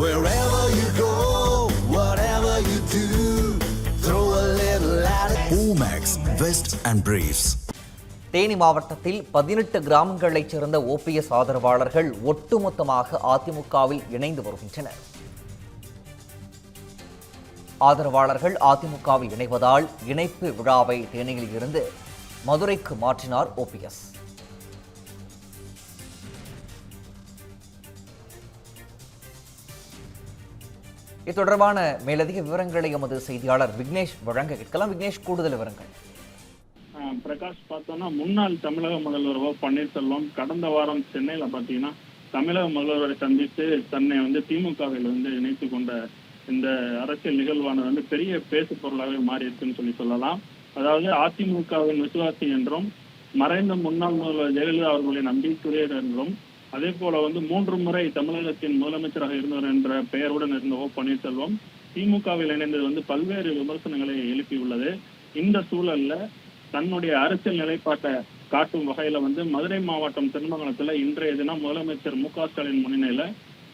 Wherever you go, whatever you do, throw a little at it. Omax, Vest and Briefs. Theni மாவட்டத்தில் 18 கிராமங்களைச் சேர்ந்த OPS ஆதரவாளர்கள் ஒட்டுமொத்தமாக அதிமுகவில் இணைந்து வருகின்றனர். ஆதரவாளர்கள் அதிமுகவில் இணைவதால் இணைப்பு விழாவை தேனியில் இருந்து மதுரைக்கு மாற்றினார் ஓபிஎஸ். இது தொடர்பான மேலதிக விவரங்களை எமது செய்தியாளர் விக்னேஷ் வழங்க கேட்கலாம். விக்னேஷ், கூடுதல் விவரங்கள். பிரகாஷ், பார்த்தோம்னா முன்னாள் தமிழக முதல்வர் ஓ பன்னீர்செல்வம் கடந்த வாரம் சென்னையில பாத்தீங்கன்னா தமிழக முதல்வரை சந்தித்து தன்னை திமுகவில் இணைத்து கொண்ட இந்த அரசியல் நிகழ்வானது பெரிய பேசு பொருளாகவே மாறி இருக்குன்னு சொல்லலாம். அதாவது அதிமுகவின் விசுவாசி என்றும் மறைந்த முன்னாள் முதல்வர் ஜெயலலிதா அவர்களின் நம்பிக்கையுரியர் என்றும் அதே போல 3 முறை தமிழகத்தின் முதலமைச்சராக இருந்தவர் என்ற பெயருடன் இருந்த ஓ பன்னீர்செல்வம் திமுகவில் இணைந்தது பல்வேறு விமர்சனங்களை எழுப்பியுள்ளது. இந்த சூழல்ல தன்னுடைய அரசியல் நிலைப்பாட்டை காட்டும் வகையில மதுரை மாவட்டம் திருமங்கலத்துல இன்றைய தினம் முதலமைச்சர் மு.க. ஸ்டாலின் முன்னிலையில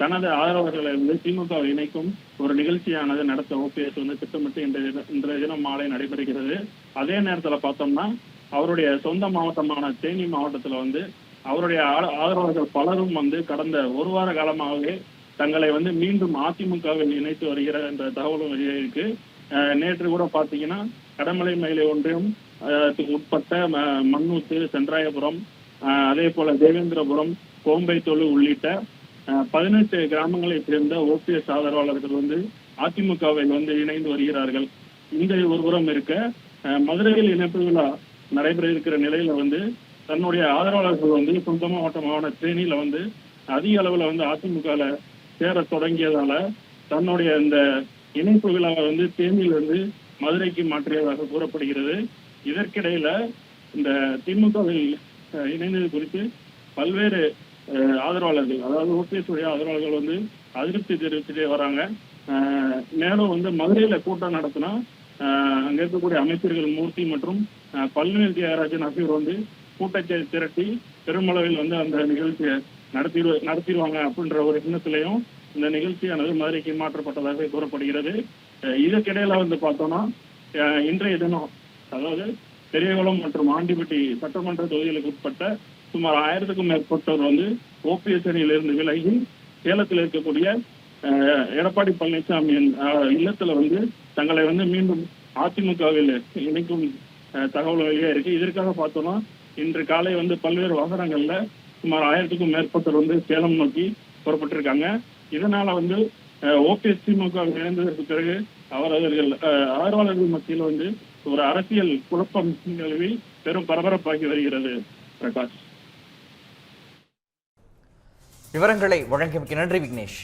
தனது ஆதரவாளர்களை திமுக இணைக்கும் ஒரு நிகழ்ச்சியானது நடத்த ஓபிஎஸ் திட்டமிட்டு இன்றைய தினம் மாலை நடைபெறுகிறது. அதே நேரத்துல பார்த்தோம்னா அவருடைய சொந்த மாவட்டமான தேனி மாவட்டத்துல அவருடைய ஆதரவாளர்கள் பலரும் கடந்த ஒரு வார காலமாகவே தங்களை மீண்டும் அதிமுகவில் இணைத்து வருகிற என்ற தகவலும் வெளியிருக்கு. நேற்று கூட பாத்தீங்கன்னா கடமலை மயிலை ஒன்றியம் உட்பட்ட மண்ணூத்து, சென்றாயபுரம், அதே போல தேவேந்திரபுரம், கோம்பைத்தோடு உள்ளிட்ட 18 கிராமங்களை சேர்ந்த ஓபிஎஸ் ஆதரவாளர்கள் அதிமுகவில் இணைந்து வருகிறார்கள். இந்த ஒருபுறம் இருக்க மதுரையில் இணைப்பு விழா நடைபெற இருக்கிற நிலையில தன்னுடைய ஆதரவாளர்கள் சொந்த மாவட்டமான தேனியில அதிக அளவுல அதிமுகல சேர தொடங்கியதால தன்னுடைய இந்த இணைப்பு விழாவை தேனியிலிருந்து மதுரைக்கு மாற்றியதாக கூறப்படுகிறது. இதற்கிடையில இந்த திமுகவில் இணைந்தது குறித்து பல்வேறு ஆதரவாளர்கள், அதாவது ஓபிஎஸ் உடைய ஆதரவாளர்கள் அதிருப்தி தெரிவிச்சுட்டே வராங்க. மேலும் மதுரையில கூட்டம் நடத்தினா அங்க இருக்கக்கூடிய அமைச்சர்கள் மூர்த்தி மற்றும் பழனிவேல் தியாகராஜன் ஆகியோர் கூட்டத்தை திரட்டி பெருமளவில் அந்த நிகழ்ச்சியை நடத்திடுவாங்க அப்படின்ற ஒரு எண்ணத்திலையும் இந்த நிகழ்ச்சியானது மதுரைக்கு மாற்றப்பட்டதாக கூறப்படுகிறது. இதற்கிடையில பார்த்தோம்னா இன்றைய தினம், அதாவது பெரியகுளம் மற்றும் ஆண்டிப்பட்டி சட்டமன்ற தொகுதிகளுக்கு உட்பட்ட சுமார் 1000க்கும் மேற்பட்டோர் ஓபிஎஸ் அணியிலிருந்து விலகி சேலத்தில் இருக்கக்கூடிய எடப்பாடி பழனிசாமியின் இல்லத்துல தங்களை மீண்டும் அதிமுகவில் இணைக்கும் தகவல் வெளியே இருக்கு. இதற்காக பார்த்தோம்னா இன்று காலை பல்வேறு வாகனங்கள்ல சுமார் 1000க்கும் மேற்பட்டோர் சேலம் நோக்கி புறப்பட்டிருக்காங்க. இதனால ஓபிஎஸ் திமுக இணைந்ததற்கு பிறகு அவர்கள் ஆதரவாளர்கள் மத்தியில் ஒரு அரசியல் குழப்பம் நிலவி பெரும் பரபரப்பாகி வருகிறது. பிரகாஷ், விவரங்களை வழங்கியமைக்கு நன்றி விக்னேஷ்.